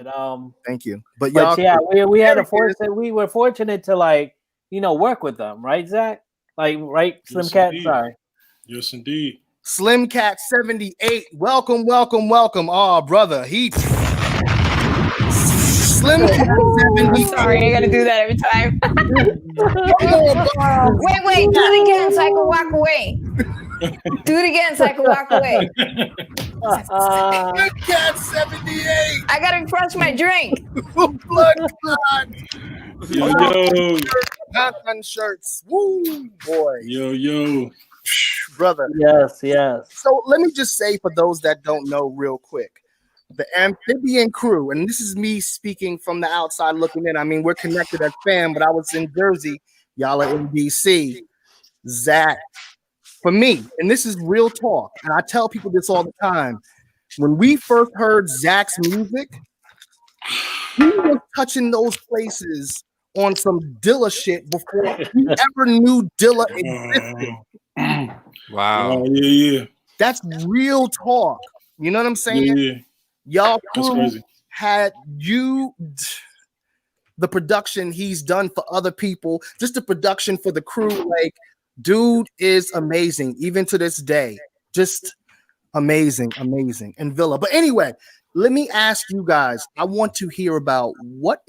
But thank you. But yeah, we had we were fortunate to like, work with them, right, Zach? Like, right, SlimKat? Indeed. Sorry. Yes, indeed. SlimKat78, welcome. Oh, brother, SlimKat78. Sorry, I gotta do that every time. Wait, do it again so I can walk away. Do it again so I can walk away. SlimKat78. I gotta crush my drink. Blood clot. Yo. Cotton shirts. Woo, boy. Yo. Brother. Yes. So let me just say, for those that don't know real quick, the Amphbn crew, and this is me speaking from the outside looking in. I mean, we're connected as fam, but I was in Jersey. Y'all are in DC. Zach, for me, and this is real talk, and I tell people this all the time, when we first heard Zach's music, he was touching those places on some Dilla shit before he ever knew Dilla existed. Wow. Yeah. That's real talk. You know what I'm saying? Yeah. Y'all crew crazy. had the production he's done for other people, just the production for the crew. Like, dude is amazing, even to this day. Just amazing. And Villa. But anyway, let me ask you guys. I want to hear about what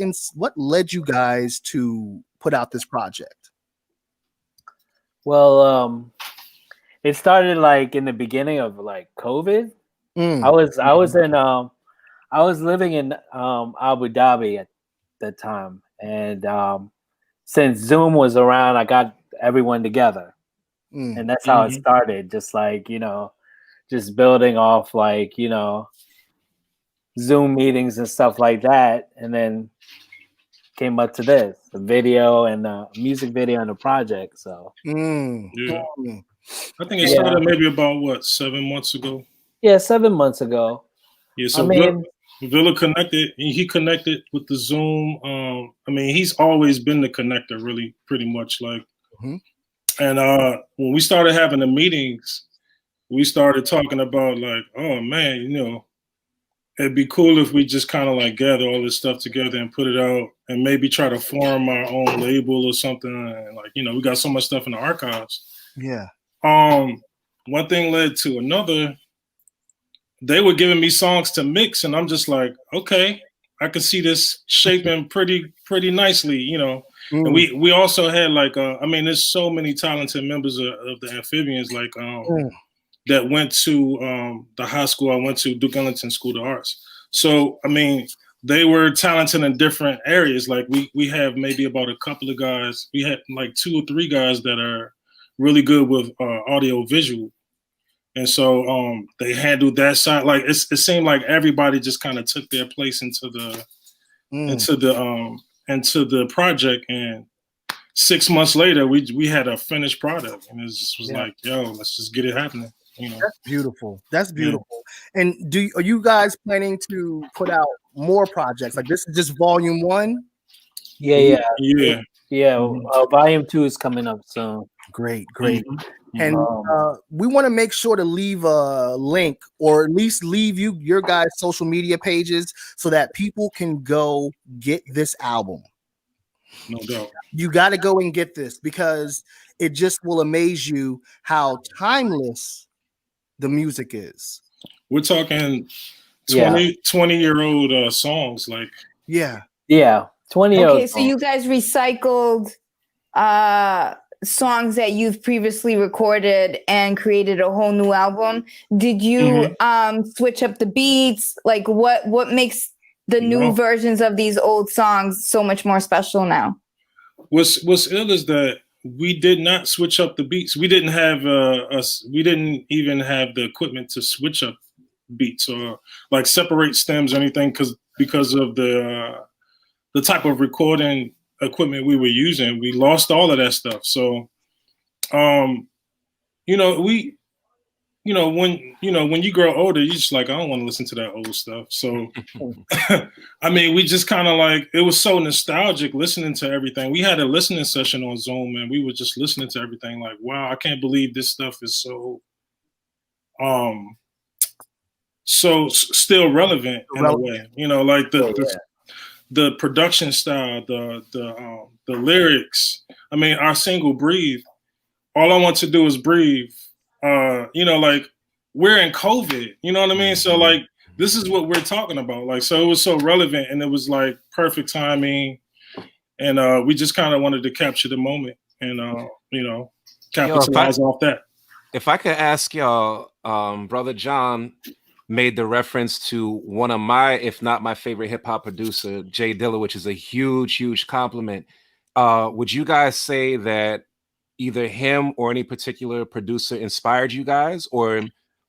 led you guys to put out this project. Well, it started like in the beginning of like COVID. I was living in Abu Dhabi at the time, and since Zoom was around, I got everyone together, and that's how it started. Just like, just building off like, Zoom meetings and stuff like that, and then came up to this, the video and the music video and the project. So yeah, I think it started maybe about 7 months ago. Yeah, 7 months ago. Yeah, so Villa connected. He connected with the Zoom. I mean, he's always been the connector, really, pretty much. Like, and when we started having the meetings, we started talking about like, oh man, it'd be cool if we just kind of like gather all this stuff together and put it out, and maybe try to form our own label or something. And like, we got so much stuff in the archives. Yeah. One thing led to another. They were giving me songs to mix, and I'm just like, okay, I can see this shaping pretty nicely, And we also had like, there's so many talented members of the Amphbns, like that went to the high school I went to, Duke Ellington School of Arts. So I mean, they were talented in different areas. Like we have maybe about a couple of guys. We had like 2 or 3 guys that are really good with audio visual. And so they handled that side. Like it seemed like everybody just kind of took their place into the project. And 6 months later, we had a finished product, and it was like, yo, let's just get it happening. That's beautiful. Yeah. And are you guys planning to put out more projects? Like, this is just volume 1? Yeah. Volume 2 is coming up soon. Great. And we want to make sure to leave a link, or at least leave your guys' social media pages, so that people can go get this album. No doubt. You got to go and get this, because it just will amaze you how timeless the music is. We're talking 20-year-old songs. Like, yeah, 20-year-old. Okay, so you guys recycled songs that you've previously recorded and created a whole new album. Did you switch up the beats? Like, what makes the new versions of these old songs so much more special now? What's ill is that we did not switch up the beats. We didn't have we didn't even have the equipment to switch up beats or like separate stems or anything, because of the type of recording equipment we were using. We lost all of that stuff. So when you grow older, you're just like, I don't want to listen to that old stuff. So I mean, we just kind of like, it was so nostalgic listening to everything. We had a listening session on Zoom, and we were just listening to everything like, wow, I can't believe this stuff is so still relevant in a way. You know, like the production style, the lyrics. I mean, our single "Breathe." All I want to do is breathe. You know, like we're in COVID. You know what I mean? So like this is what we're talking about. Like, so it was so relevant, and it was like perfect timing, and we just kind of wanted to capture the moment and you know, capitalize off that. If I could ask y'all, Brother John made the reference to one of my, if not my favorite hip hop producer, Jay Dilla, which is a huge compliment. Would you guys say that either him or any particular producer inspired you guys, or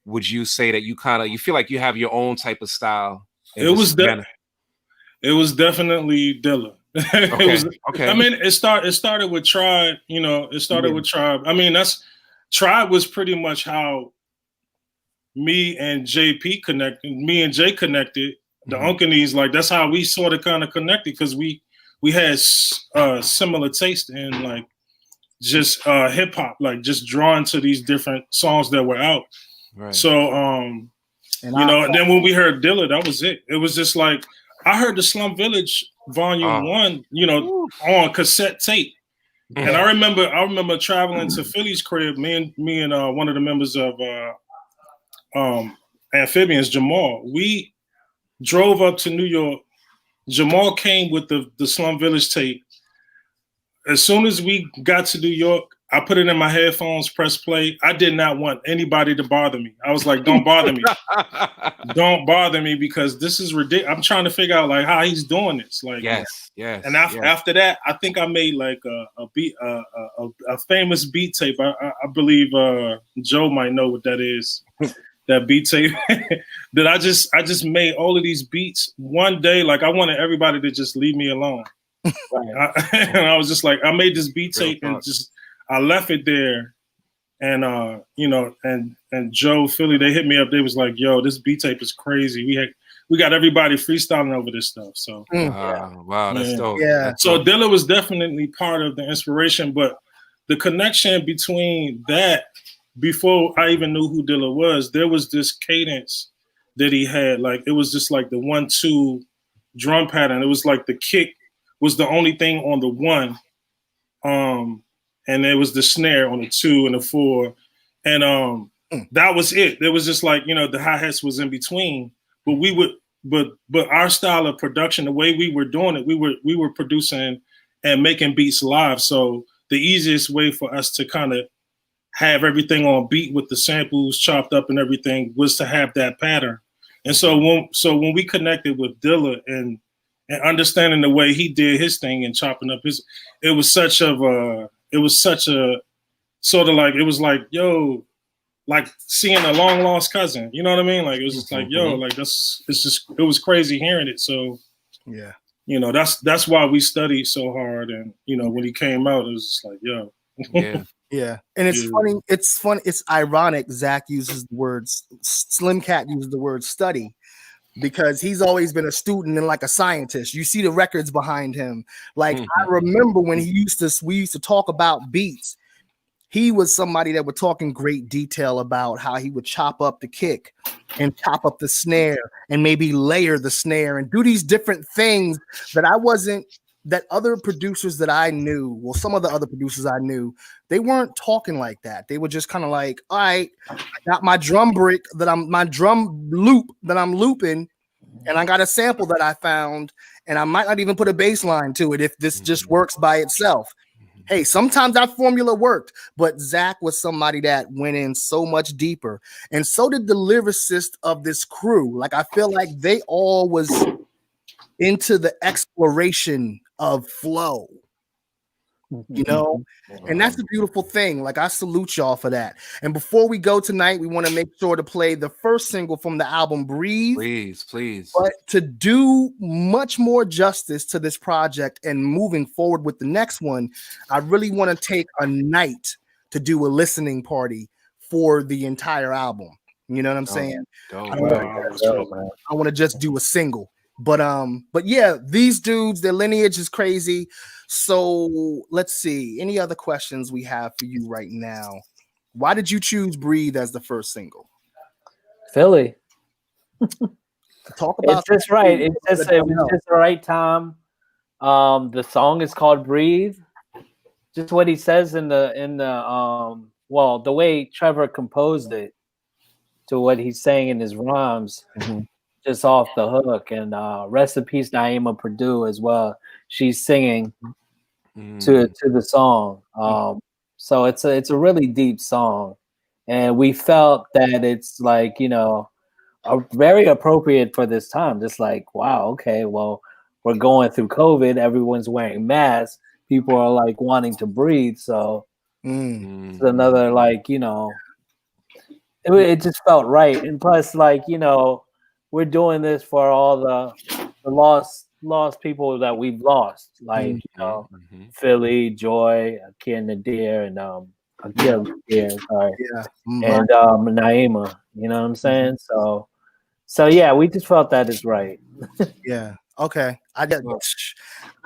would you say that you feel like you have your own type of style? It was definitely Dilla. Okay. I mean, it started with Tribe. You know, it started with Tribe. I mean, Tribe was pretty much how me and Jay connected. The Uncanese, like that's how we sort of kind of connected, because we had similar taste in like just hip hop, like just drawn to these different songs that were out. Right. So and then when we heard Dilla, that was it. It was just like I heard the Slum Village Volume 1, you know, on cassette tape. And I remember traveling to Philly's crib, me and one of the members of Amphbns, Jamal. We drove up to New York. Jamal came with the Slum Village tape. As soon as we got to New York, I put it in my headphones, press play. I did not want anybody to bother me. I was like, don't bother me. Don't bother me, because this is ridiculous. I'm trying to figure out like how he's doing this. Like, yes. And after that, I think I made like a famous beat tape. I believe Joe might know what that is. That beat tape that I just made all of these beats one day. Like I wanted everybody to just leave me alone. And I was just like, I made this beat tape and just I left it there. And you know, and Joe Philly, they hit me up. They was like, yo, this beat tape is crazy. We got everybody freestyling over this stuff. So wow, that's dope. Yeah. That's so dope. Dilla was definitely part of the inspiration, but the connection between that, before I even knew who Dilla was, there was this cadence that he had. Like it was just like the 1-2 drum pattern. It was like the kick was the only thing on the 1. And there was the snare on the 2 and the 4. And that was it. It was just like, you know, the hi-hats was in between. But we would but our style of production, the way we were doing it, we were producing and making beats live. So the easiest way for us to kind of have everything on beat with the samples chopped up and everything was to have that pattern. And so when we connected with Dilla and understanding the way he did his thing and chopping up it was such a sort of like, it was like, yo, like seeing a long lost cousin, you know what I mean? Like it was just like, yo, like it was crazy hearing it. So yeah, you know, that's why we studied so hard. And you know, when he came out, it was just like, yo. Yeah, and it's funny. It's funny. It's ironic. Zach uses the words. SlimKat uses the word study, because he's always been a student and like a scientist. You see the records behind him. Like I remember when we used to talk about beats. He was somebody that would talk in great detail about how he would chop up the kick and chop up the snare and maybe layer the snare and do these different things that other producers that I knew, well, some of the other producers I knew, they weren't talking like that. They were just kind of like, all right, I got my drum loop that I'm looping, and I got a sample that I found, and I might not even put a bass line to it if this just works by itself. Hey, sometimes that formula worked, but Zach was somebody that went in so much deeper, and so did the lyricist of this crew. Like I feel like they all was into the exploration of flow, you know, and that's a beautiful thing. Like I salute y'all for that. And before we go tonight, we want to make sure to play the first single from the album, Breathe. Please. But to do much more justice to this project and moving forward with the next one, I really want to take a night to do a listening party for the entire album. You know what I'm saying? I want to just do a single. But yeah, these dudes, their lineage is crazy. So let's see. Any other questions we have for you right now? Why did you choose Breathe as the first single? Philly. Talk about it's just right. It was just the right time. The song is called "Breathe." Just what he says in the well, the way Trevor composed it to what he's saying in his rhymes, just off the hook. And rest in peace, Naima Purdue as well. She's singing to the song. So it's a really deep song, and we felt that it's like, you know, very appropriate for this time. Just like, wow, okay, well, we're going through COVID. Everyone's wearing masks. People are like wanting to breathe. So it's another, like, you know, it just felt right. And plus, like, you know, we're doing this for all the lost people that we've lost, like, you know, Philly, Joy, Akir Nadir, and Akir Nadir, sorry, and Naima. You know what I'm saying? So yeah, we just felt that is right. Yeah. Okay. I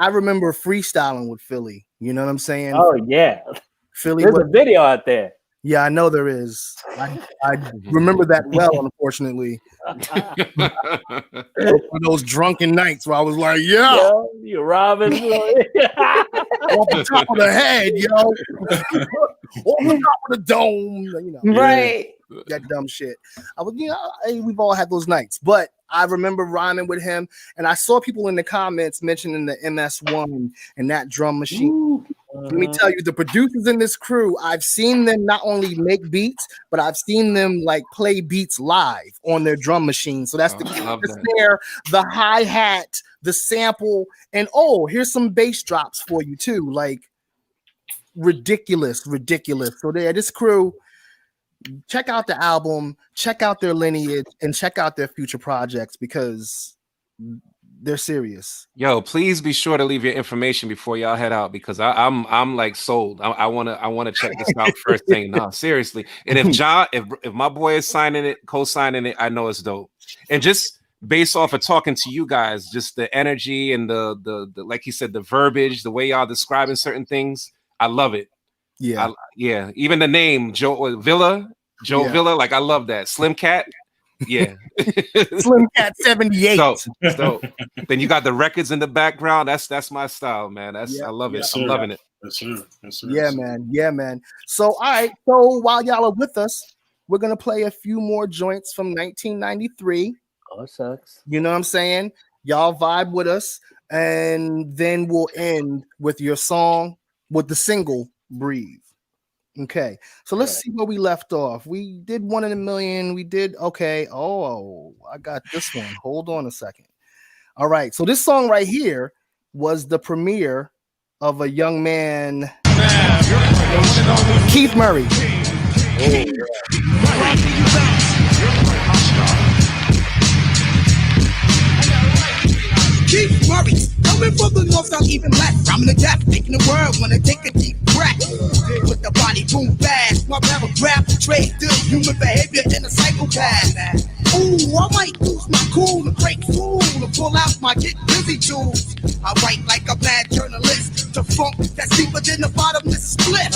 remember freestyling with Philly. You know what I'm saying? Oh yeah. Philly. There's a video out there. Yeah, I know there is. I remember that well, unfortunately. Those drunken nights where I was like, yo, you robbing off the top of the head, yo. Off the top of the dome, you know. Right. That dumb shit. I was, you know, we've all had those nights, but I remember rhyming with him, and I saw people in the comments mentioning the MS1 and that drum machine. Let me tell you, the producers in this crew, I've seen them not only make beats, but I've seen them like play beats live on their drum machine. So that's the snare, the hi-hat, the sample, and here's some bass drops for you too. Like ridiculous. So this crew, check out the album, check out their lineage, and check out their future projects because they're serious. Yo, please be sure to leave your information before y'all head out, because I'm like sold. I wanna check this out first thing. No, seriously. And if my boy is signing it, co-signing it, I know it's dope. And just based off of talking to you guys, just the energy and the like he said, the verbiage, the way y'all describing certain things, I love it. Yeah. Even the name Joe Villa, like I love that. SlimKat. Yeah. SlimKat78. So then you got the records in the background. That's my style, man. I love it. I'm loving it. Yes, sir. Yeah, man. So all right. So while y'all are with us, we're gonna play a few more joints from 1993. Oh, it sucks. You know what I'm saying? Y'all vibe with us, and then we'll end with your song with the single "Breathe." Okay, so let's see where we left off. We did 1 in a Million. We did okay. Oh, I got this one. Hold on a second. All right, so this song right here was the premiere of a young man, Keith Murray. Keith Murray, coming from the north, not even left. I'm in the gap, thinking the world, wanna take a deep breath. With the body boom fast, my paragraph trade good human behavior in a psychopath. Ooh, I might lose my cool to break through, to pull out my get busy tools. I write like a bad journalist, to funk that's deeper than the bottomless split.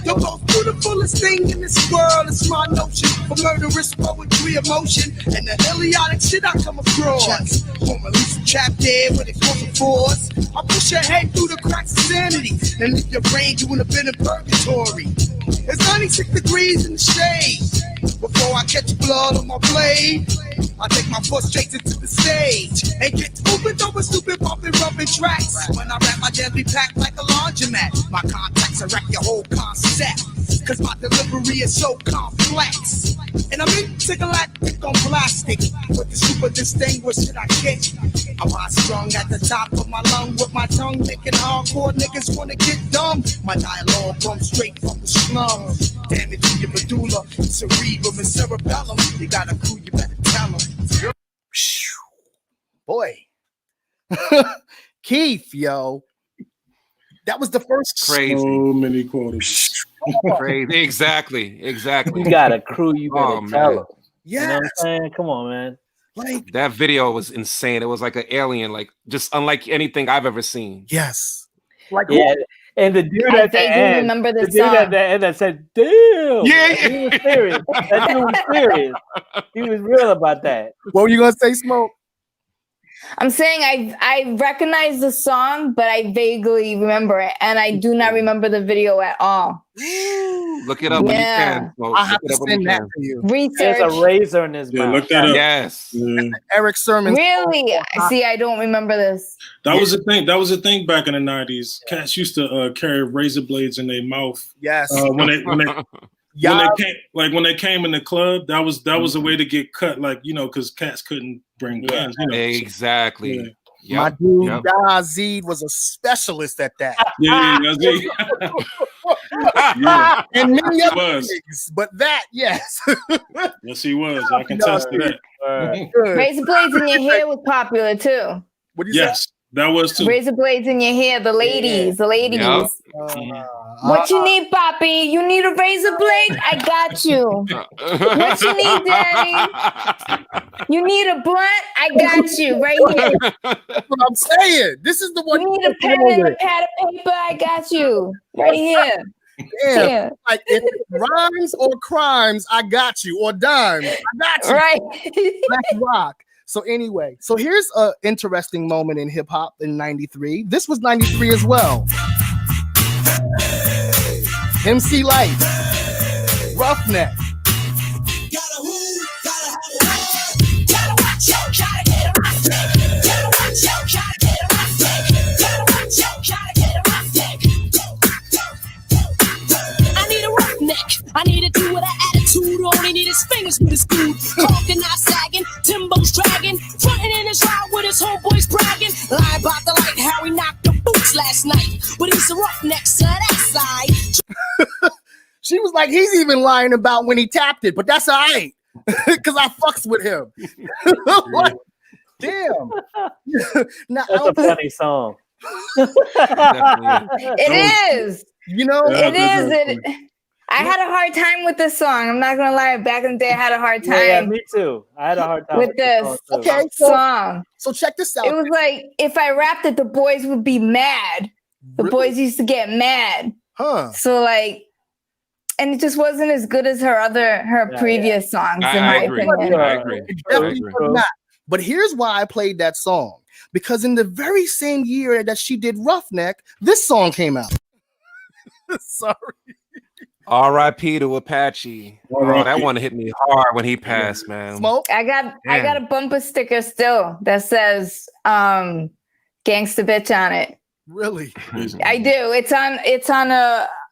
The most beautifulest thing in this world is my notion for murderous poetry, emotion, and the idiotic shit I come across. Won't release a trap dead with explosive force. I push your head through the cracks of sanity and leave your brain doing a bit of purgatory. It's 96 degrees in the shade. Before I catch blood on my blade, I take my foot straight into the stage and get moving over stupid bumping rubbing tracks. When I rap, my jams be packed like a laundromat. My contacts are wreck your whole concept, cause my delivery is so complex. And I'm intergalactic on plastic with the super distinguished shit I get. I'm high strung at the top of my lung with my tongue, making hardcore niggas wanna get dumb. My dialogue comes straight from the slums. Damage to your medulla, cerebrum and cerebellum. You got a crew, you better tell them. Boy. Keith, yo. That was the first. Crazy. So many quotes. Crazy. Exactly. You got a crew, you better tell them. Yeah. You know what I'm saying? Come on, man. Like that video was insane. It was like an alien, like just unlike anything I've ever seen. Yes. Like yeah, And the dude I at the vaguely end, remember the this dude at song. the end that said, "Damn." Yeah. He was serious. That dude was serious. He was real about that. What were you gonna say, Smoke? I'm saying I recognize the song, but I vaguely remember it, and I do not remember the video at all. Look it up when you Yeah. can. Smoke. I'll have Look it to up when you send that can. to you. There's a Research. razor in his Yeah, mouth. look that up. Yes. Yeah. Eric Sermon. Really? See, I don't remember this. That was the thing. That was the thing back in the 90s. Cats used to carry razor blades in their mouth Yes. when they Yeah. when they came in the club. That was a way to get cut, like, you know, because cats couldn't bring guns. You know, Exactly. Yeah. My Yep. dude Yep. Zed was a specialist at that. Yeah, yeah. And many He other was. things. But that, yes. Yes, he was. I can attest to that. Good. Razor blades in your hair was popular too. What do you Yes, that was too. Razor blades in your hair, the ladies. Yep. say? What you need, Poppy? You need a razor blade? I got you. What you need, Daddy? You need a blunt? I got you right here. That's what I'm saying. This is the one. You need a pen and a pad of paper? I got you right here. Yeah. Yeah. Like if it rhymes or crimes, I got you. Or dimes, I got you. Right. Black rock. So anyway, so here's an interesting moment in hip hop in '93. This was '93 as well. MC Light, Roughneck. I need a dude with an attitude, only need his fingers with his food. Talking, not sagging, Timbo's dragging, fronting in his ride with his homeboys bragging. Lying about the light, how he knocked the boots last night. But he's a roughneck, so that side. She was like, he's even lying about when he tapped it, but that's all right. Because I fucks with him. Like, damn. Now, That's a funny song. It is. you know, Yeah. It is. I had a hard time with this song. I'm not gonna lie. Back in the day, I had a hard time Yeah, me too. I had a hard time with this song, too. okay, song. so check this out. It was like if I rapped it, the boys would be mad. The Really? boys used to get mad. Huh. So like, and it just wasn't as good as her previous songs, in my opinion. I agree. It definitely agree. was not. But here's why I played that song. Because in the very same year that she did Roughneck, this song came out. Sorry. R.I.P. to Apache. Oh, that one hit me hard when he passed, man. Smoke. I got a bumper sticker still that says "Gangsta Bitch" on it. Really? I do. It's on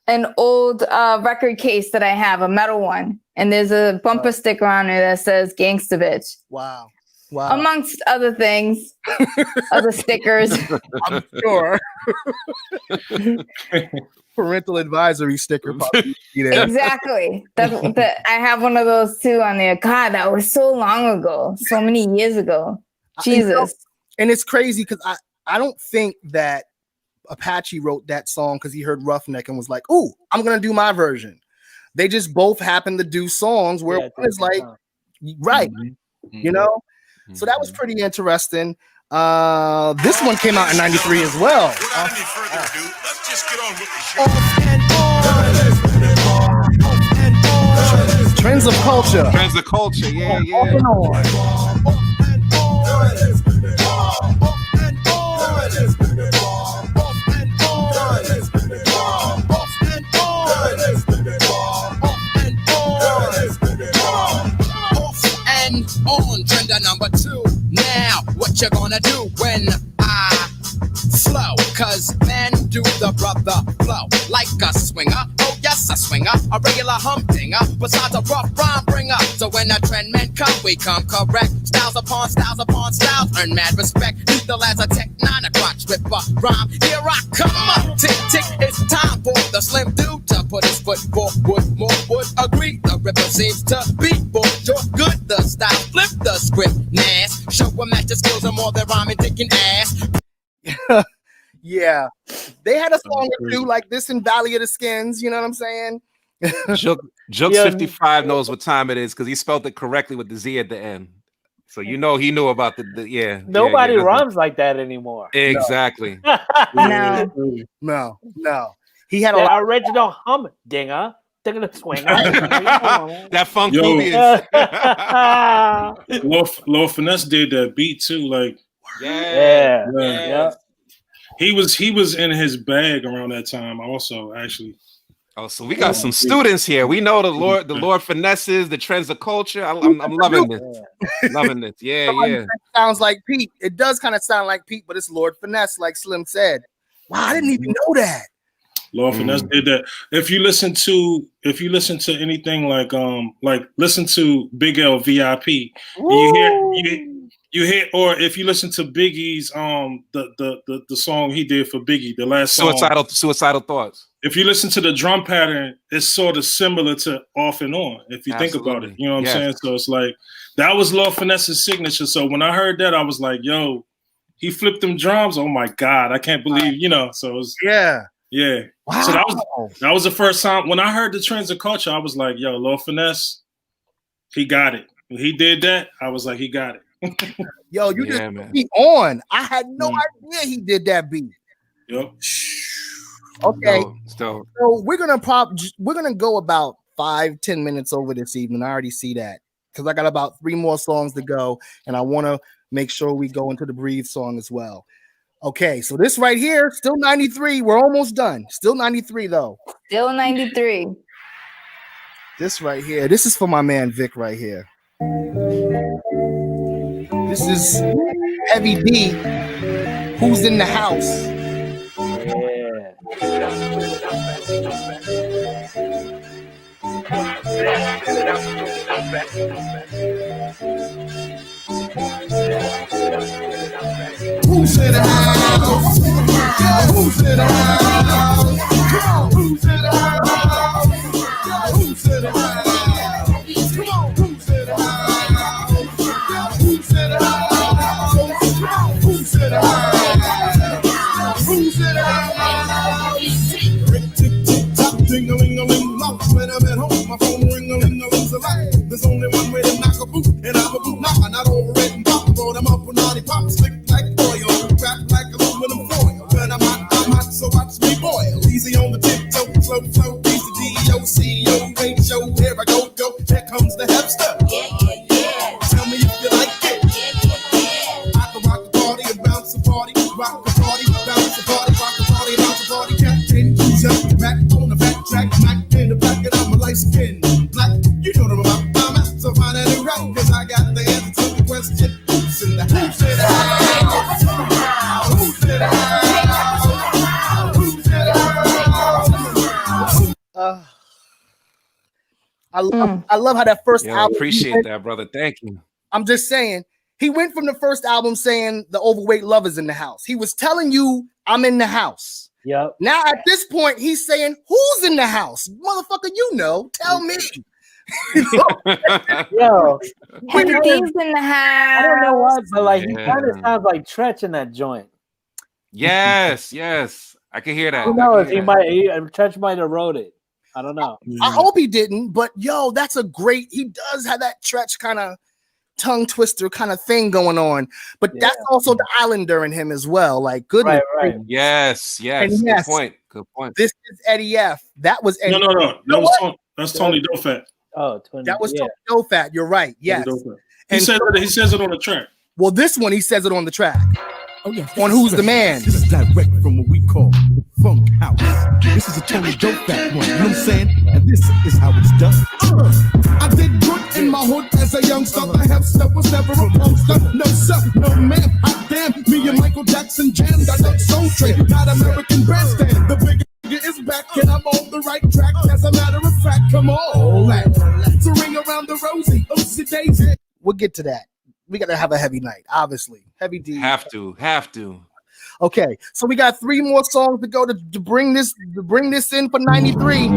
an old record case that I have, a metal one, and there's a bumper sticker on it that says "Gangsta Bitch," Wow. Wow. amongst other things, other stickers. I'm sure. Parental advisory sticker. Probably there. Exactly. I have one of those too on there. God, that was so long ago, so many years ago. Jesus. And it's crazy because I don't think that Apache wrote that song because he heard Roughneck and was like, "Ooh, I'm gonna do my version." They just both happen to do songs where one is like, right, you know. So that was pretty interesting. This one came out in '93 as well. Without any further ado, let's just get on with the show. Trends of culture. Trends of culture, yeah, Off yeah. and on. And on trender number 2. Now, what you gonna do when I flow? Cause men do the brother flow like a swinger. Oh yes, a swinger, a regular humdinger, besides a rough rhyme bringer. So when the trend men come, we come correct. Styles upon styles upon styles, earn mad respect. Lethal as a tech 9 o'clock ripper rhyme. Here I come up, tick tick, it's time for the slim dude to put his foot forward. More would agree, the ripper seems to be boy. You're good, the style, flip the script, Nas. Show them that your skills are more than rhyming, dicking ass. Yeah, they had a song or two like this in Valley of the Skins. You know what I'm saying? Jokes 55 knows what time it is because he spelled it correctly with the Z at the end. So you know he knew about the yeah. Nobody rhymes like that anymore. Exactly. No. He had the original humdinger. That funk movie is. Lord Finesse did that beat too. Like, yeah. He was in his bag around that time. Also, actually. Oh, so we got some students here. We know the Lord Finesses, the trends of culture. I'm loving this. Loving this. Yeah. Sounds like Pete. It does kind of sound like Pete, but it's Lord Finesse, like Slim said. Wow, I didn't even know that. Lord Finesse did that. If you listen to anything like listen to Big L VIP, you hear, or if you listen to Biggie's the song he did for Biggie, the last song, Suicidal Thoughts. If you listen to the drum pattern, it's sort of similar to Off and On, if you think about it. You know what I'm saying? So it's like that was Lord Finesse's signature. So when I heard that, I was like, yo, he flipped them drums. Oh my God, I can't believe, so it was Yeah. Wow. So that was the first time when I heard the trends of culture, I was like, yo, Lord Finesse, he got it. When he did that, I was like, he got it. Yo, you just beat on. I had no idea he did that beat. Yep. Okay. So we're gonna go about 5-10 minutes over this evening. I already see that because I got about 3 more songs to go, and I want to make sure we go into the Breathe song as well. Okay, so this right here, still 93. We're almost done. Still 93 though. Still 93. This right here. This is for my man Vic right here. This is Heavy D. Who's in the house? Who's in the house? Who's in the house? Who's in the house? Who's in the house? Come on, who's in the house? Who's in the house? Who's in the house? Who's in the house? Rick tick tick tock, ding-a-ling-a-ling, lock. When I'm at home, my phone ring-a-ling-a-ling's a lot. There's only one way to knock a boot, and I'm a boot knocker, not over red and pop. Throw them up with naughty pop, slick like oil, wrap like aluminum foil. When I'm hot, so watch me boil. Easy on the tiptoe, slow flow, easy D-O-C-O-H-O. Here I go, here comes the hipster. Yeah. Tell me if you like it. Yeah. I can rock the party and bounce the party, rock the party, bounce the party, rock the party, bounce the party. Captain, jump back on the back track, back in the back, and I'm a light skin black. You know what I'm about. I'm out, so find out and right, cause I got the answer to the question. Who's in the house? Who's in the house? Who's in the house? Who's in the house? I love how that first album. I appreciate that, brother. Thank you. I'm just saying, he went from the first album saying the overweight lovers in the house. He was telling you, I'm in the house. Yep. Now at this point, he's saying, who's in the house? Motherfucker, tell me. Yo, Heavy D's in the house. I don't know why, but like he kind of sounds like Tretch in that joint. Yes, I can hear that. Who knows? Tretch might have wrote it. I don't know. I hope he didn't, but yo, that's a great. He does have that Tretch kind of tongue twister kind of thing going on, but that's also the Islander in him as well. Like, goodness, right. Yes. Good point. This is Eddie F. That was Eddie. No. That's Tony Dofat. Oh, Tony. That was Tony Dofat. You're right. Yes. He says it on the track. Well, this one he says it on the track. Oh yeah. On Who's the Man? This is direct from what we call Funk House. This is a Tony Dofat one. You know what I'm saying? And this is how it's done. I did good in my hood as a youngster. I have stuff was never a poster. No sir, no ma'am. Hot damn, me and Michael Jackson jammed. I done Soul Train, not American Bandstand. The big is back and I'm on the right track. As a matter of fact, come on, to ring around the rosy, oopsie daisy. We'll get to that. We got to have a heavy night, obviously. Heavy D. Have to. Okay, so we got 3 more songs to go to bring this in for 93.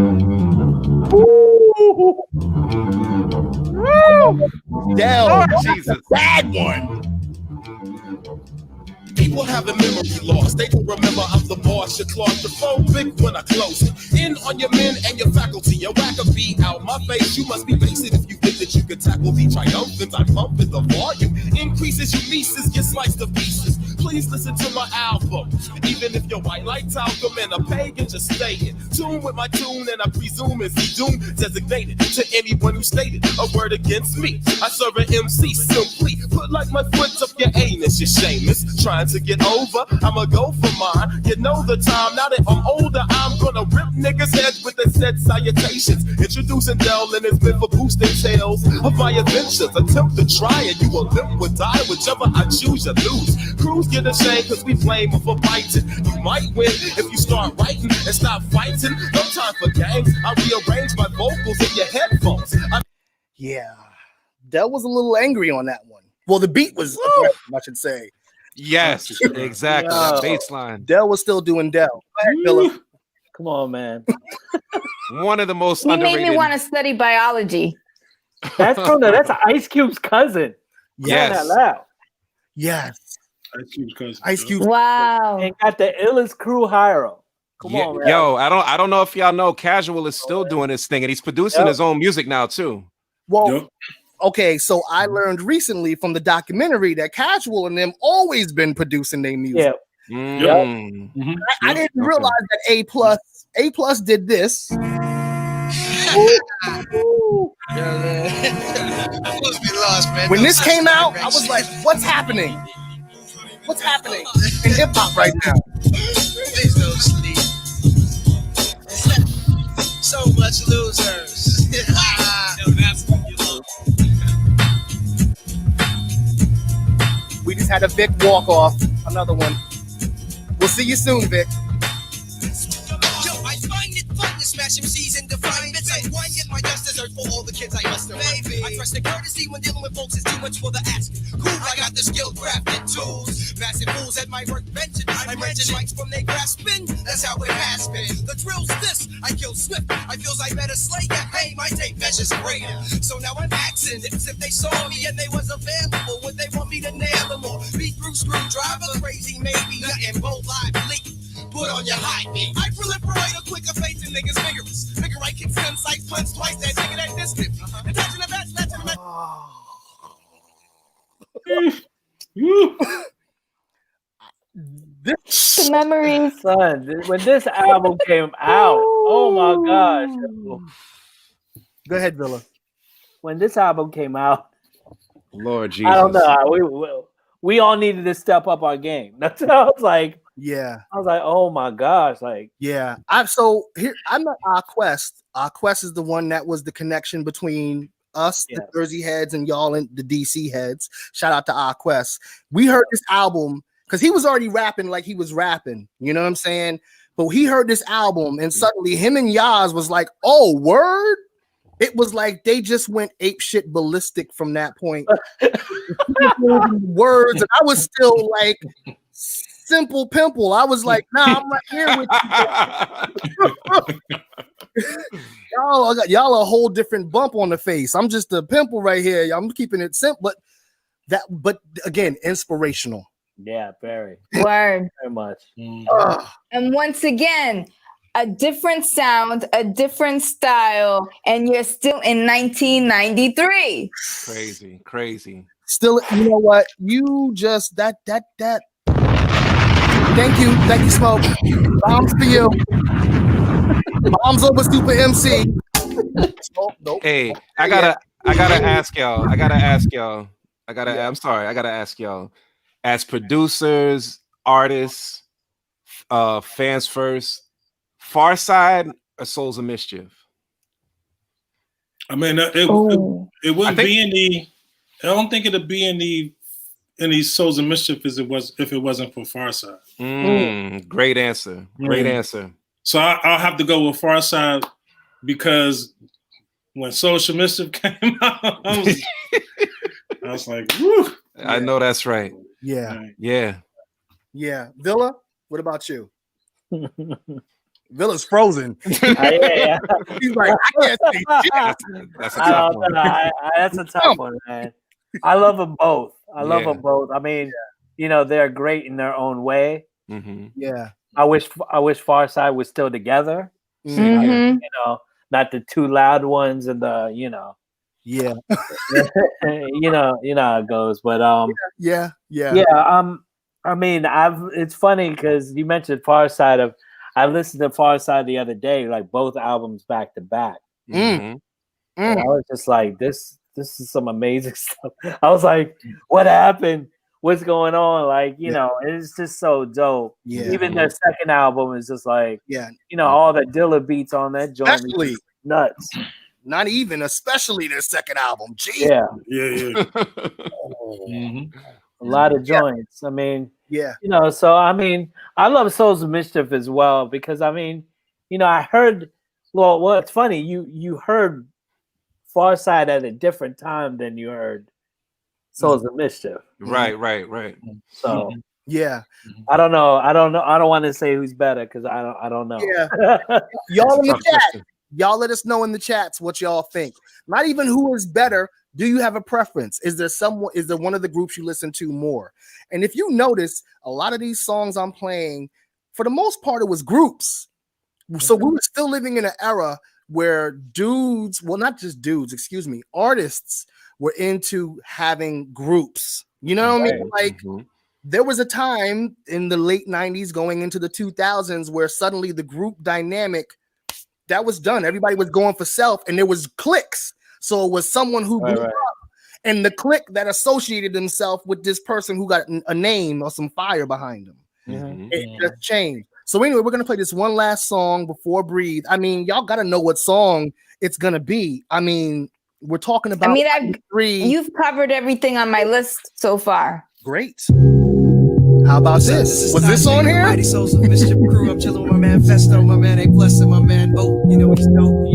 Damn, Jesus, bad one. People having memory loss. They don't remember I'm the boss. You're claustrophobic when I close it. In on your men and your faculty. You whack a beat out my face. You must be basic if you think that you could tackle the triumphant. I pump it, the volume increases. You nieces get sliced to pieces. Please listen to my album. Even if you're white like talcum and a pagan, just stay in tune with my tune. And I presume it's doom designated to anyone who stated a word against me. I serve an MC simply. Put like my foot up your anus, you shameless. Trying to get over, I'ma go for mine. You know the time, now that I'm older, I'm gonna rip niggas' heads with the said salutations. Introducing Dell and it's been for boosting tales of my adventures. Attempt to try and you will live or die, whichever I choose you lose. Crews get ashamed cause we blame them for biting. You might win if you start writing and stop fighting. No time for games, I rearrange my vocals in your headphones. Yeah, Dell was a little angry on that one. Well, the beat was aggressive, I should say. Yes, exactly. That baseline. Dell was still doing Dell. Go ahead, Philip. Come on, man. One of the most He underrated. made me want to study biology. That's Ice Cube's cousin. Yes. That loud. Yes. Ice Cube's cousin. Ice Cube. Wow. And got the illest crew Hiero. Come on, man. Yo, I don't know if y'all know, Casual is still doing his thing, and he's producing his own music now too. Well, okay, so I learned recently from the documentary that Casual and them always been producing their music. Yeah. I didn't realize that A plus did this. When this came out, I was like, what's happening? What's happening in hip hop right now? Please don't sleep. So much losers. We just had a Vic walk off. Another one. We'll see you soon, Vic. Yo, I find it fun to smash MCs and define bits. I why get my just dessert for all the kids I must have. Maybe I trust the courtesy when dealing with folks is too much for the ask. Cool, I got the skill crafted tools. Massive fools at my workbench. I'm wrenching mics from they grasping. That's how it has been. The drill's this. I kill swift. I feels I better slay ya. Hey, my tape measures greater. So now I'm axing. If they saw me and they was available, would they want me to nail them or beat through screwdriver? Crazy, maybe nothing bold live leak. Put on your high beat. I proliferate a quicker face than niggas vigorous. Figure I can send sight punch twice that nigga that distance. Attaching the match, matching the match. The memories. Son, when this album came out, oh my gosh. Go ahead, Villa. When this album came out, Lord Jesus. I don't know. We all needed to step up our game. That's what I was like. Yeah. I was like, oh my gosh. Like, yeah. I'm at Our Quest. Our Quest is the one that was the connection between us, the Jersey heads, and y'all and the DC heads. Shout out to Our Quest. We heard this album because he was already rapping like he was rapping. You know what I'm saying? But he heard this album and suddenly him and Yaz was like, oh, word? It was like they just went ape shit ballistic from that point. Words, and I was still like simple pimple. I was like, nah, I'm right here with you. y'all a whole different bump on the face. I'm just a pimple right here. I'm keeping it simple, but again, inspirational. Yeah, very. Word. Very much. And once again, a different sound, a different style, and you're still in 1993. Crazy. Still, you know what? You just that. Thank you, Smoke. Bombs for you. Bombs over Super MC. Nope. Hey, I gotta ask y'all. I'm sorry. I gotta ask y'all. As producers, artists, fans first, Far Side or Souls of Mischief? I mean, it wouldn't be any. I don't think it'd be any Souls of Mischief if it wasn't for Far Side. Great answer. Great answer. So I'll have to go with Far Side because when Social Mischief came out, I was like, woo. I know that's right. Yeah. Villa, what about you? Villa's frozen. He's like, I can't say shit. That's a tough one. That's a tough one, man. I love them both. I love them both. I mean, you know, they're great in their own way. Yeah. I wish Farside was still together. You know, not the two loud ones and the, you know. Yeah. you know how it goes. But yeah. I mean, it's funny because you mentioned Farside. I listened to Farside the other day, like both albums back to back. And I was just like, this is some amazing stuff. I was like, what happened? What's going on? Like, you know, it's just so dope. Yeah. Even their second album is just like, you know, all the Dilla beats on that joint. Especially nuts. Not even, especially their second album. Jeez. Yeah. A lot of joints. I mean, you know, so I mean, I love Souls of Mischief as well because I mean, you know, I heard. Well, it's funny. You heard Farside at a different time than you heard Souls of Mischief. Right. So yeah, I don't know. I don't want to say who's better because I don't know. Yeah, y'all in the chat. Y'all let us know in the chats what y'all think. Not even who is better. Do you have a preference? Is there one of the groups you listen to more? And if you notice, a lot of these songs I'm playing, for the most part, it was groups. So we were still living in an era where dudes, well, not just dudes, excuse me, artists were into having groups. You know what I mean? Like there was a time in the late 90s going into the 2000s where suddenly the group dynamic that was done. Everybody was going for self and there was cliques. So it was someone who blew up and the clique that associated themselves with this person who got a name or some fire behind them. It just changed. So anyway, we're going to play this one last song before Breathe. I mean, y'all got to know what song it's going to be. I mean, we're talking about you've covered everything on my list so far. Great. How about this? Was this on here? Mighty Souls of Mischief crew. I'm chilling with my man Festo, my man A Plus, and my man Bo. You know he's dope.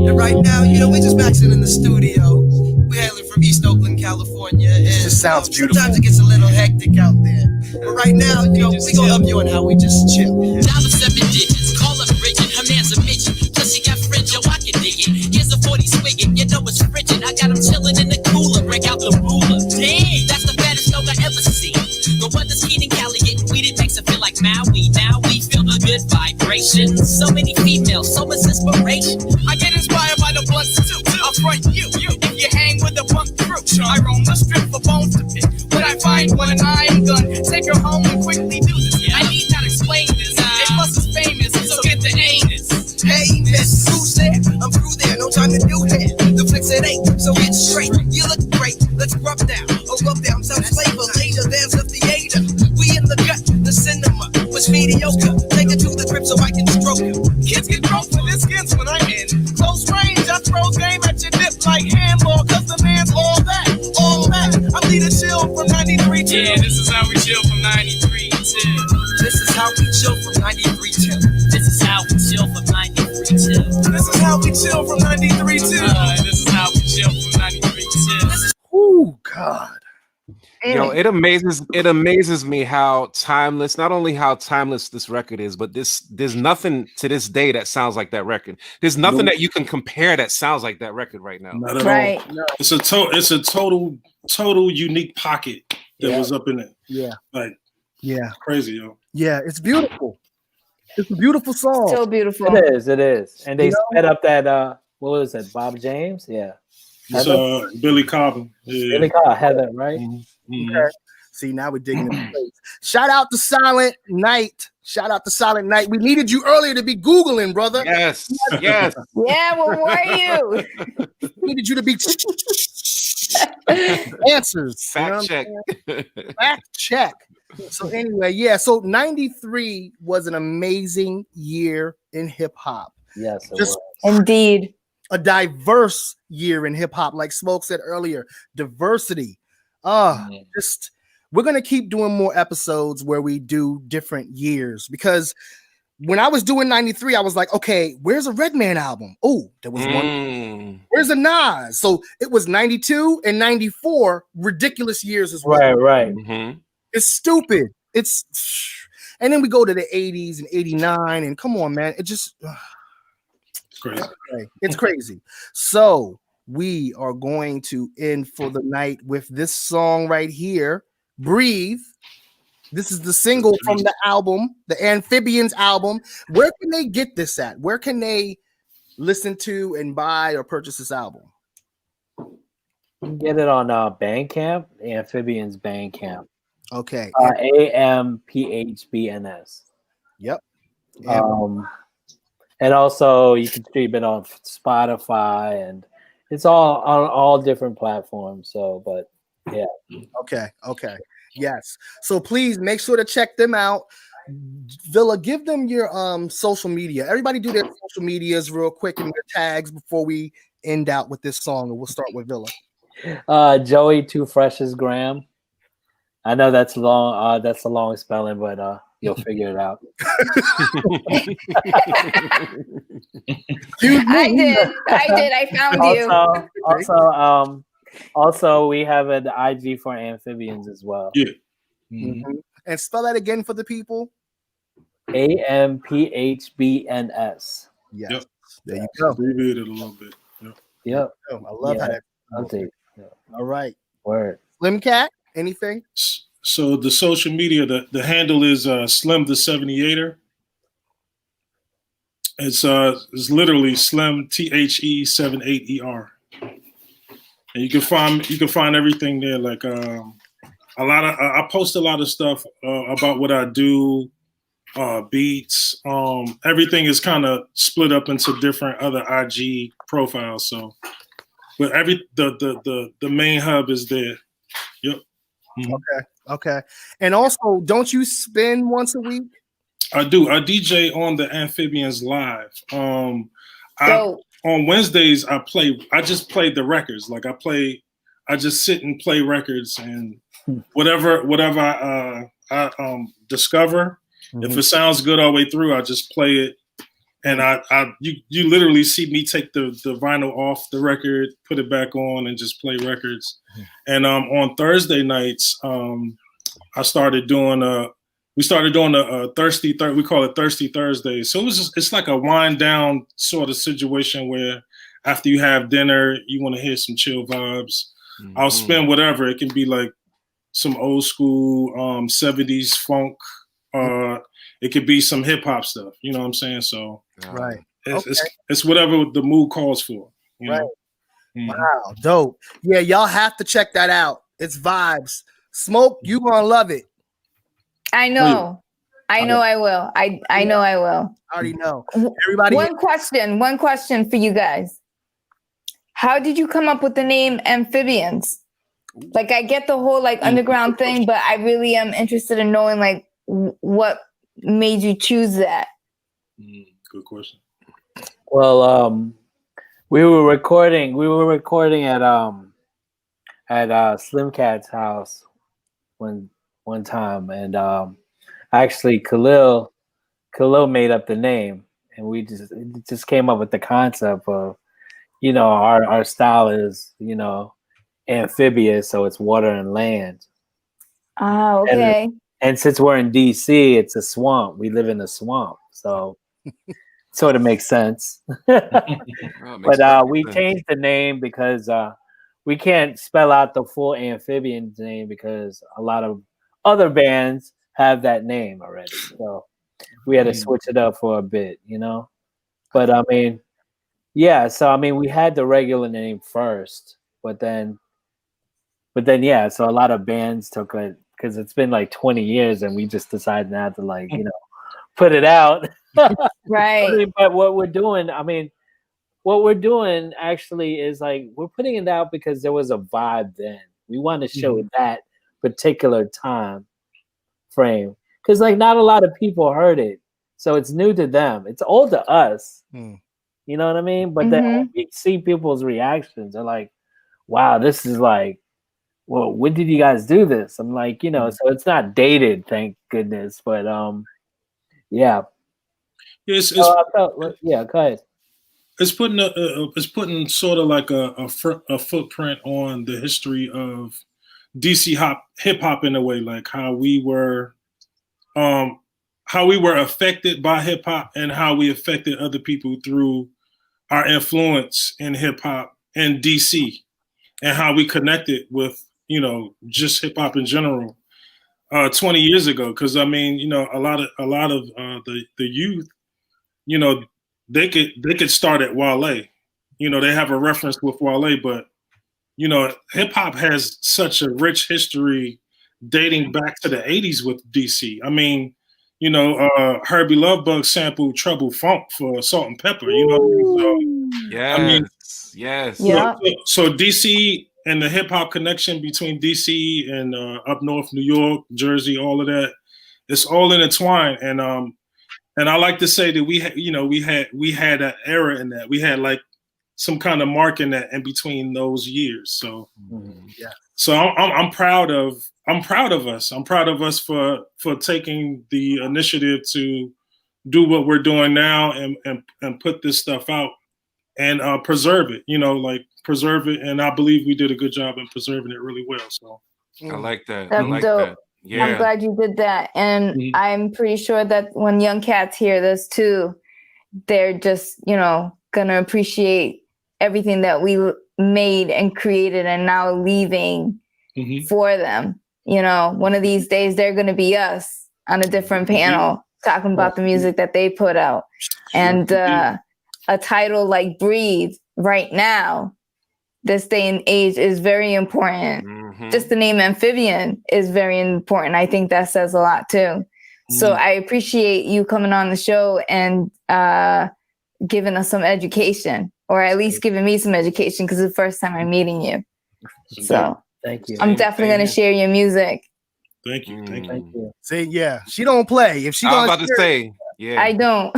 And right now, you know, we're just maxing in the studio. We're hailing from East Oakland, California. And this sounds beautiful. Sometimes it gets a little hectic out there. But right now, you know, we gonna help you on how we just chill. Dollar 7 digits, call up Bridget, her man's a midget. Plus she got fringe, yo, I can dig it. Here's a 40 swiggin', you know it's frigid. I got him chillin' in the cooler, break out the ruler. Dang, that's the baddest dog I ever seen. The one that's Keenan Cali getting weeded makes it feel like Maui. Now we feel the good vibrations. So many females, so much inspiration. I get inspired by the blunts too. I'll front you. If you hang with the punk crew, I roam the strip for bones to pick. When I find one and I am gun, take her home and quickly do this. I need not explain this. It must is famous, so get the anus. Hey, miss, who's there? I'm through there, no time to do hair. The flicks it ain't, so get straight. You look great, let's rub down. Oh, rub down, some flavor later, there's the theater. We in the gut, the cinema was mediocre. Take it to the crib so I can stroke it. Kids get drunk for their skins when I'm in close range. I throw game at your dip like handball, cause the man's all that. I lead a chill from 93 till. Yeah, this is how we chill from 93 till. This is how we chill from 93 till. This is how we chill from 93 till. This is how we chill from 93 till. This is how we chill from 93 till. Oh God. Yo, it amazes me how timeless, not only how timeless this record is, but there's nothing to this day that sounds like that record. There's nothing that you can compare that sounds like that record right now. Not at all. No. It's a total unique pocket that was up in it. Yeah. Like, crazy, yo. Yeah, it's beautiful. It's a beautiful song. So beautiful. It is. And they sped up that what was it, Bob James? Yeah. It's Billy Cobham. Yeah. Billy Cobham, Heather, right? Okay. See, now we're digging in place. Shout out to Silent Night. We needed you earlier to be Googling, brother. Yes. Yeah, where were you? We needed you to be answers. Fact check. Fact check. So anyway, so 93 was an amazing year in hip hop. Yes, it was. Indeed. A diverse year in hip hop, like Smoke said earlier. Diversity. Just we're gonna keep doing more episodes where we do different years because when I was doing 93, I was like, okay, where's a Redman album? Oh, there was one. Where's a Nas? So it was 92 and 94, ridiculous years as well. Right. It's stupid. And then we go to the 80s and 89, and come on, man, it just crazy. It's crazy. So we are going to end for the night with this song right here, Breathe. This is the single from the album, the Amphbns album. Where can they get this at? Where can they listen to and buy or purchase this album? You can get it on Bandcamp, Amphbns Bandcamp. Okay. Amphbns. Yep. And also you can stream it on Spotify, and it's all on all different platforms. So, but yeah. Okay. Yes. So please make sure to check them out. Villa, give them your social media. Everybody do their social medias real quick and their tags before we end out with this song. And we'll start with Villa. Joey Too Fresh's Graham. I know that's long. That's a long spelling, but you'll figure it out. I did. I found you. Also, we have an IG for Amphbns as well. Yeah. Mm-hmm. And spell that again for the people. Amphbns. Yes. Yep. There you go. Abbreviate it a little bit. Yep. Oh, I love how that. All right. Word. SlimKat, anything? So the social media, the handle is Slim the 78er. It's literally Slim THE78ER. And you can find everything there. Like I post a lot of stuff about what I do, beats. Everything is kind of split up into different other IG profiles. So, but the main hub is there. Yep. Mm-hmm. Okay. And also, don't you spin once a week? I do. I DJ on the Amphbns live. On Wednesdays, I just play the records. Like I just sit and play records, and whatever I discover, if it sounds good all the way through, I just play it. And you literally see me take the vinyl off the record, put it back on, and just play records. And on Thursday nights, we started doing a Thirsty we call it Thirsty Thursday. So it's like a wind down sort of situation where after you have dinner, you want to hear some chill vibes. Mm-hmm. I'll spin whatever. It can be like some old school 70s funk. It could be some hip hop stuff. You know what I'm saying? So right. It's whatever the mood calls for. You know? Mm-hmm. Wow, dope. Yeah, y'all have to check that out. It's vibes. Smoke, you gonna love it. I know. I know I will. I know I will. I already know. Everybody. One question for you guys. How did you come up with the name Amphbns? Like, I get the whole like underground thing, but I really am interested in knowing like what made you choose that. Good question. Well, we were recording at SlimKat's house one time, and actually Khalil made up the name, and we just came up with the concept of, you know, our style is, you know, amphibious, so it's water and land. Oh, okay. And since we're in DC, it's a swamp. We live in a swamp, so sort of makes sense. But we changed the name because we can't spell out the full Amphbns name because a lot of other bands have that name already. So we had to switch it up for a bit, you know. But I mean, yeah. So I mean, we had the regular name first, but then yeah. So a lot of bands took it because it's been like 20 years, and we just decided not to, like, you know, put it out. Right. I mean, but what we're doing actually is like we're putting it out because there was a vibe then. We want to show that particular time frame because like not a lot of people heard it, so it's new to them. It's old to us. You know what I mean? But then we see people's reactions. They're like, "Wow, this is like, well, when did you guys do this?" I'm like, you know, so it's not dated, thank goodness. But yeah. Yeah, go ahead. It's putting sort of like a footprint on the history of DC hip hop in a way, like how we were affected by hip hop and how we affected other people through our influence in hip hop and DC, and how we connected with, you know, just hip hop in general. 20 years ago, because I mean, you know, a lot of the youth, you know, they could start at Wale. You know, they have a reference with Wale, but you know, hip hop has such a rich history dating back to the 80s with DC. I mean, you know, Herbie Lovebug sampled Trouble Funk for Salt and Pepper, you know. So, yes. I mean, yes. Yeah. So DC and the hip hop connection between DC and up north, New York, Jersey, all of that, it's all intertwined. And I like to say that we had an era in that. We had like some kind of mark in that in between those years. So yeah. So I'm proud of us. I'm proud of us for taking the initiative to do what we're doing now and put this stuff out and preserve it. You know, like preserve it. And I believe we did a good job in preserving it really well. So I like that. That's I like dope. that. Yeah. I'm glad you did that. And I'm pretty sure that when young cats hear this too, they're just, you know, gonna appreciate everything that we made and created and now leaving for them. You know, one of these days they're gonna be us on a different panel talking about the music that they put out. And a title like Breathe right now, this day and age, is very important. Just the name Amphbn is very important. I think that says a lot too. So I appreciate you coming on the show and giving us some education, or at least giving me some education, because it's the first time I'm meeting you. So thank you. I'm definitely going to share your music. Thank you. Thank you. See, yeah, she don't play. If she I was gonna about to say, yeah. I don't.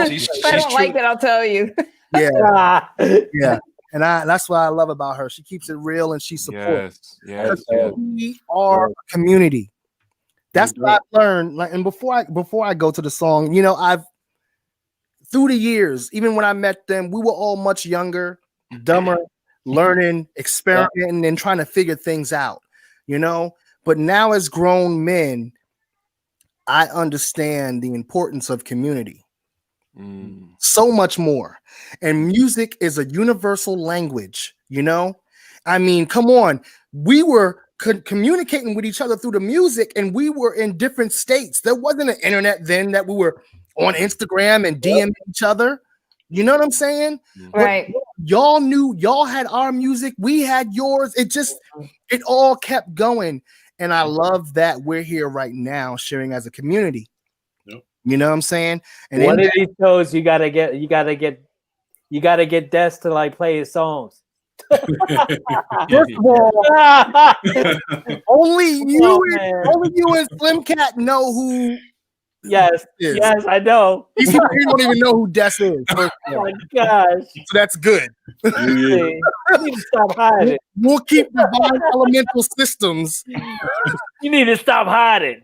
She's If I don't like it, I'll tell you. Yeah, yeah. And that's what I love about her. She keeps it real and she supports. Yes. We are a community. That's what I've learned. Like, and before I go to the song, you know, I've through the years, even when I met them, we were all much younger, dumber, learning, experimenting, and trying to figure things out, you know. But now as grown men, I understand the importance of community. So much more. And music is a universal language, you know. I mean, come on. We were communicating with each other through the music, and we were in different states. There wasn't an internet then that we were on Instagram and DMing each other. You know what I'm saying? Right. Y'all knew, y'all had our music, we had yours. It all kept going. And I love that we're here right now sharing as a community. You know what I'm saying? And one of these shows, you gotta get Des to like play his songs. First of all, only you and SlimKat know who. Yes, I know. He don't even know who Des is. Oh my gosh! So that's good. You need to stop hiding. We'll keep divine elemental systems. You need to stop hiding.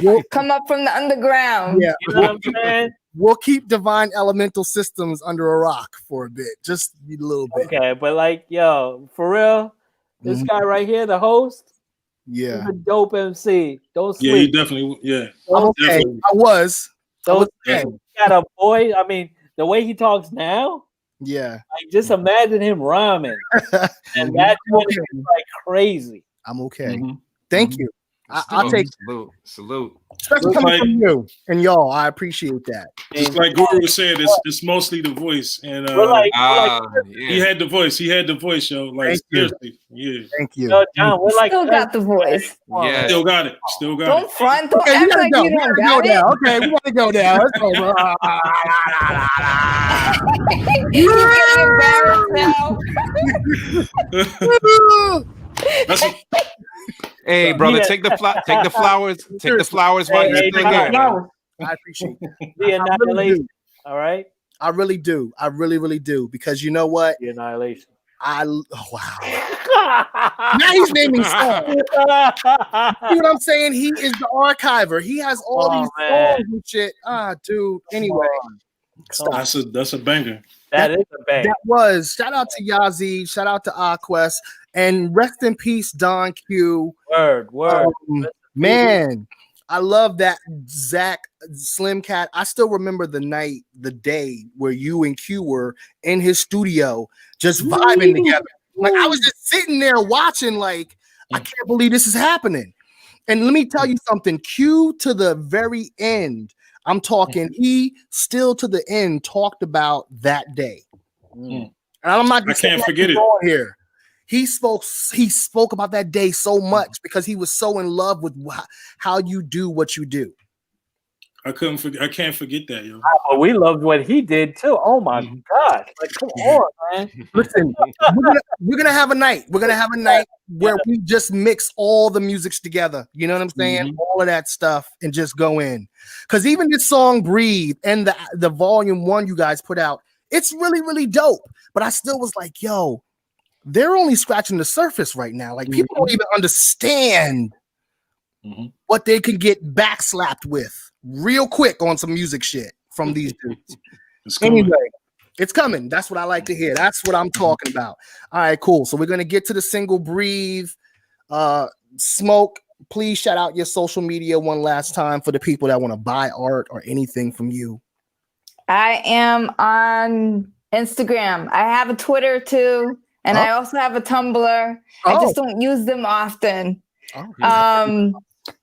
We'll come up from the underground. Yeah, you know what I'm saying? We'll keep divine elemental systems under a rock for a bit, just a little bit. Okay, but like, yo, for real, this guy right here, the host. Yeah, he's a dope MC. Don't sleep. Yeah, he definitely. Yeah, I'm okay. Definitely. I was. Okay. Got a boy. I mean, the way he talks now. Yeah. Like, just imagine him rhyming, and that's like crazy. I'm okay. Thank you. I'll take salute. Especially coming from you and y'all. I appreciate that. Just like Guru said, it's mostly the voice, and he had the voice. He had the voice, yo. Like seriously, yeah. Thank you. No, John, we're like still got the voice. Yeah, still got it. Still got don't it. front. Don't act like you don't got it. Okay, we gotta go now. Let's go. You're getting embarrassed now. Hey, brother, take the flowers. Take the flowers while you're still here. I appreciate it. The annihilation. All right. I really do. I really, really do. Because you know what? The annihilation. Wow. Now he's naming songs. You know what I'm saying? He is the archiver. He has all these songs and shit. Dude. Anyway. That's a banger. That is a banger. That was. Shout out to Yazi. Shout out to Aquest. And rest in peace, Don Q. Word. Man, I love that, Zach, SlimKat. I still remember the day where you and Q were in his studio just vibing together. Like, I was just sitting there watching, like, I can't believe this is happening. And let me tell you something. Q to the very end. I'm talking. He still to the end talked about that day. And I'm not. I can't forget it. Here, he spoke about that day so much because he was so in love with how you do what you do. I can't forget that, yo. Oh, we loved what he did too. Oh my God! Like, come on, man. Listen, we're gonna have a night. We're gonna have a night where we just mix all the musics together. You know what I'm saying? All of that stuff and just go in. Because even this song "Breathe" and the volume 1 you guys put out, it's really, really dope. But I still was like, yo, they're only scratching the surface right now. Like people don't even understand what they can get backslapped with real quick on some music shit from these dudes. Anyway, it's coming. That's what I like to hear. That's what I'm talking about. All right, cool. So we're gonna get to the single "Breathe." Smoke, please shout out your social media one last time for the people that want to buy art or anything from you. I am on Instagram. I have a Twitter too, and I also have a Tumblr. I just don't use them often.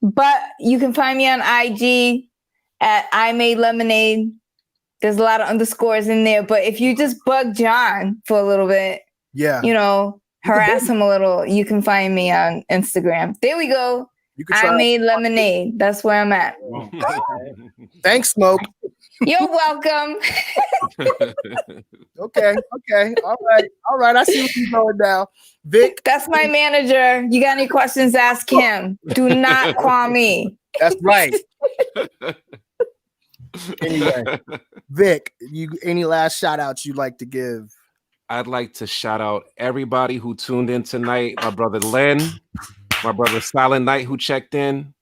But you can find me on IG at I Made Lemonade. There's a lot of underscores in there, but if you just bug John for a little bit, harass him a little, you can find me on Instagram. There we go. I Made Lemonade. That's where I'm at. Thanks, Smoke. You're welcome. Okay. All right. I see what you're going now. Vic. That's my manager. You got any questions, ask him. Do not call me. That's right. Anyway, Vic, any last shout outs you'd like to give? I'd like to shout out everybody who tuned in tonight. My brother Len, my brother Silent Night who checked in.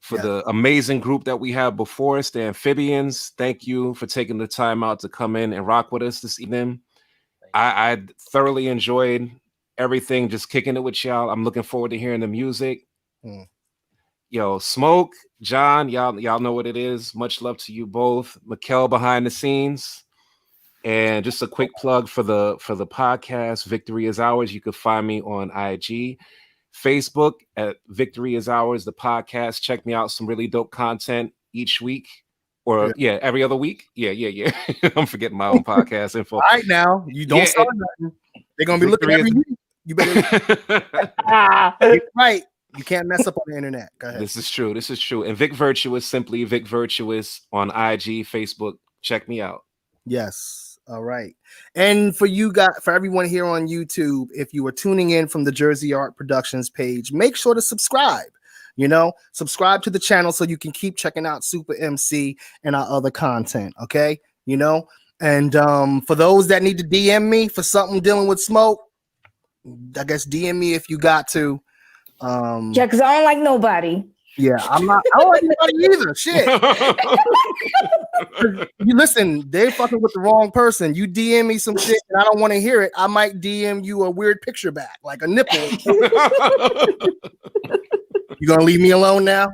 For the amazing group that we have before us, the Amphbns. Thank you for taking the time out to come in and rock with us this evening. I thoroughly enjoyed everything, just kicking it with y'all. I'm looking forward to hearing the music. Yo, Smoke, John, y'all know what it is. Much love to you both. Mikkel behind the scenes. And just a quick plug for the podcast, Victory is Ours. You can find me on IG. Facebook at Victory is Ours, the podcast. Check me out. Some really dope content each week or every other week. Yeah. I'm forgetting my own podcast info. All right, now you don't start nothing. They're going to be looking every week. You better. Right. You can't mess up on the internet. Go ahead. This is true. And Vic Virtuous, simply Vic Virtuous on IG, Facebook. Check me out. Yes. All right. And for everyone here on YouTube, if you are tuning in from the Jersey Art Productions page, make sure to subscribe. Subscribe to the channel so you can keep checking out Super MC and our other content. Okay. And for those that need to DM me for something dealing with Smoke, I guess DM me if you got to. Because I don't like nobody. Yeah, I don't like anybody either. Shit. You listen, they're fucking with the wrong person. You DM me some shit and I don't want to hear it. I might DM you a weird picture back, like a nipple. You gonna leave me alone now?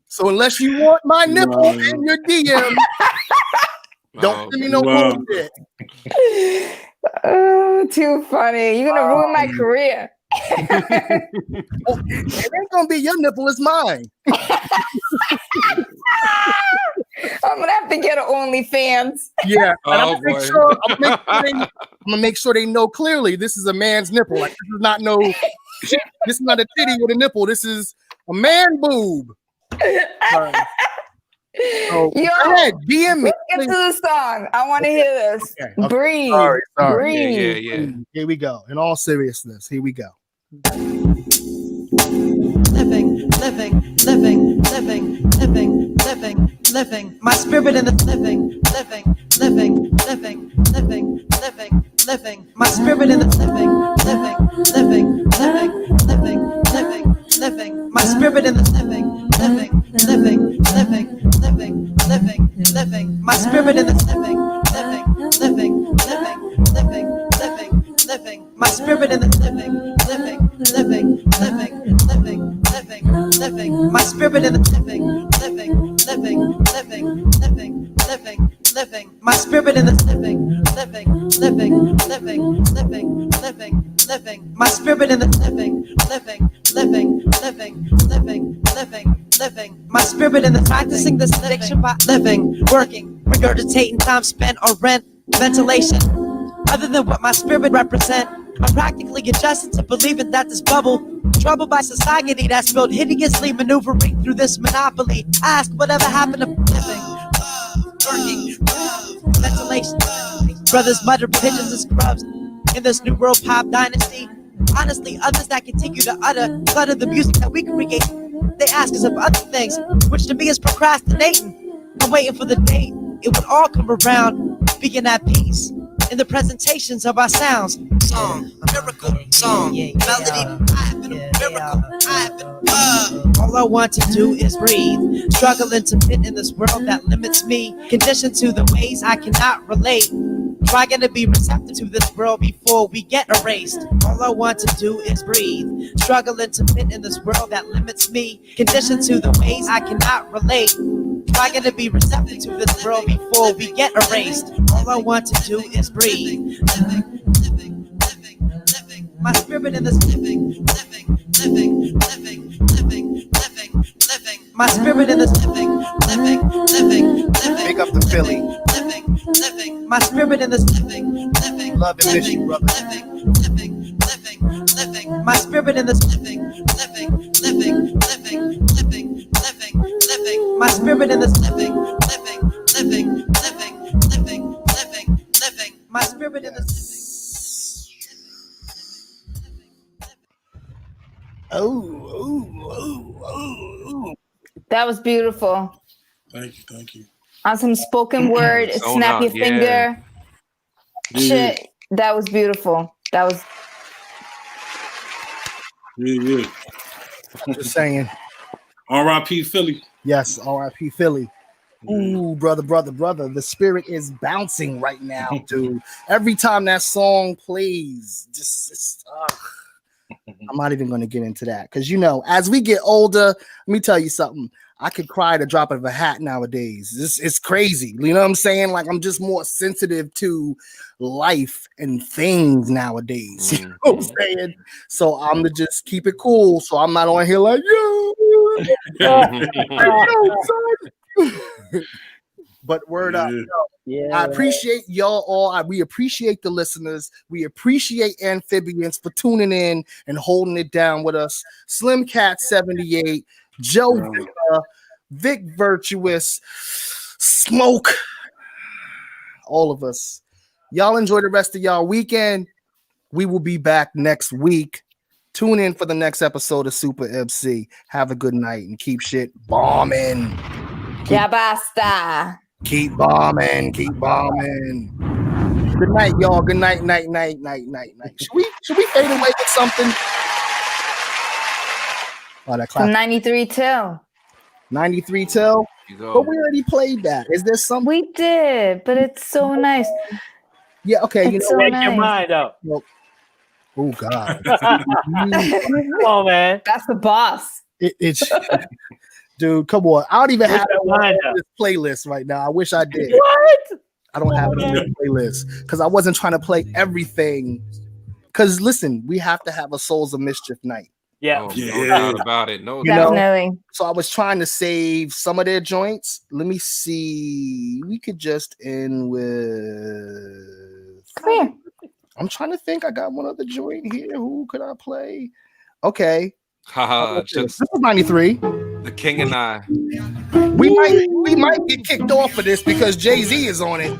So unless you want my nipple in your DM, don't send me no bullshit. Oh, too funny. You're gonna ruin my career. It ain't gonna be your nipple, it's mine. I'm gonna have to get an OnlyFans. Yeah, I'm gonna make sure they know clearly this is a man's nipple. Like this is not this is not a titty with a nipple. This is a man boob. So, yo, go ahead, DM me. Get to the song. I want to hear this. Okay. Breathe. Sorry. Breathe. Yeah. Here we go. In all seriousness, here we go. Living. My spirit in the living. My spirit in the living. My spirit in the living. My spirit in the living. My spirit in the living. My spirit in the living. My spirit in the living. living. My spirit in the living. My spirit in the practicing this addiction by living, working, regurgitating time spent on rent, ventilation. Other than what my spirit represent, I'm practically adjusted to believing that this bubble, troubled by society that's built hideously maneuvering through this monopoly. Ask whatever happened to living, working, ventilation. Brothers mutter pigeons and scrubs in this new world pop dynasty. Honestly, others that continue to clutter the music that we create. They ask us of other things, which to me is procrastinating. I'm waiting for the day it would all come around, being at peace in the presentations of our sounds. Song, miracle, song, melody. I have been a miracle. I have been. All I want to do is breathe, struggling to fit in this world that limits me, conditioned to the ways I cannot relate. Trying to be receptive to this world before we get erased. All I want to do is breathe, struggling to fit in this world that limits me, conditioned to the ways I cannot relate. Trying to be receptive to this world before we get erased. All I want to do is breathe. My spirit in this living. My spirit in this living. Make up the Philly. My spirit in this living. Love and miss you, brother. My spirit in this living. My spirit in this living. My spirit in this living. Oh. That was beautiful. Thank you. On some spoken word, snap your finger. Shit, that was beautiful. That was. Yeah. Just saying. R.I.P. Philly. Yes, R.I.P. Philly. Ooh, brother. The spirit is bouncing right now, dude. Every time that song plays, I'm not even going to get into that because, as we get older, let me tell you something. I could cry at the drop of a hat nowadays. It's crazy. You know what I'm saying? Like, I'm just more sensitive to life and things nowadays. You know what I'm saying? So I'm to just keep it cool. So I'm not on here like, but word up. Yeah, I appreciate y'all all. We appreciate the listeners. We appreciate Amphbns for tuning in and holding it down with us. SlimKat78, Joe Villa, Vic Virtuous, Smoke, all of us. Y'all enjoy the rest of y'all weekend. We will be back next week. Tune in for the next episode of Super MC. Have a good night and keep shit bombing. Ya basta. Keep bombing. Good night, y'all. Good night. Should we fade away with something? Oh, that clap. 93 Till. 93 Till. But we already played that. Is there something? We did, but it's so nice. Yeah, okay. It's so Make nice. your mind up. Well, oh God. Come on, man. That's the boss. It's dude, come on. I don't even have it on this playlist right now. I wish I did. What? I don't have it on this playlist because I wasn't trying to play everything. Because listen, we have to have a Souls of Mischief night. Yeah. No doubt about it. No, Definitely. So I was trying to save some of their joints. Let me see. We could just end with. Come here. I'm trying to think. I got one other joint here. Who could I play? Okay. Just this is 93. The King and I. We might get kicked off of this because Jay-Z is on it.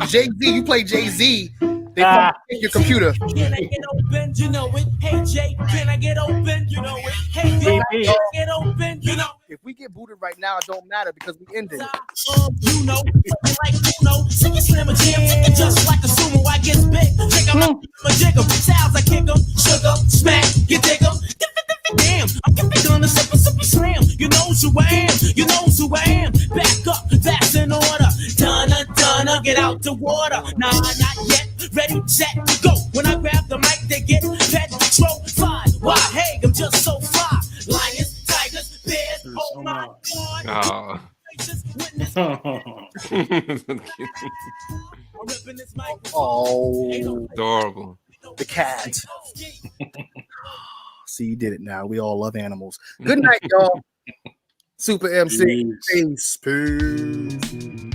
Jay-Z, you play Jay-Z, they take your computer. Can I get open? You know it. Hey Jay, can I get open? You know it. Hey yo, can I get open? You know. If we get booted right now, it don't matter because we ended it. Like sing it, slam a jam, just like a sumo. I get big, take 'em up, jig 'em, styles I kick 'em, sugar, smack, you dig 'em. Damn, I'm gonna super slam. You know who I am. Back up, that's in order. Donna, get out the water. Nah, not yet. Ready, set, go. When I grab the mic, they get pet control. Fly, why? Hey, I'm just so fly. Lions, tigers, bears. Oh my God. Oh, adorable. the cat. See, you did it now. We all love animals. Good night, y'all. Super MC. Peace. Peace.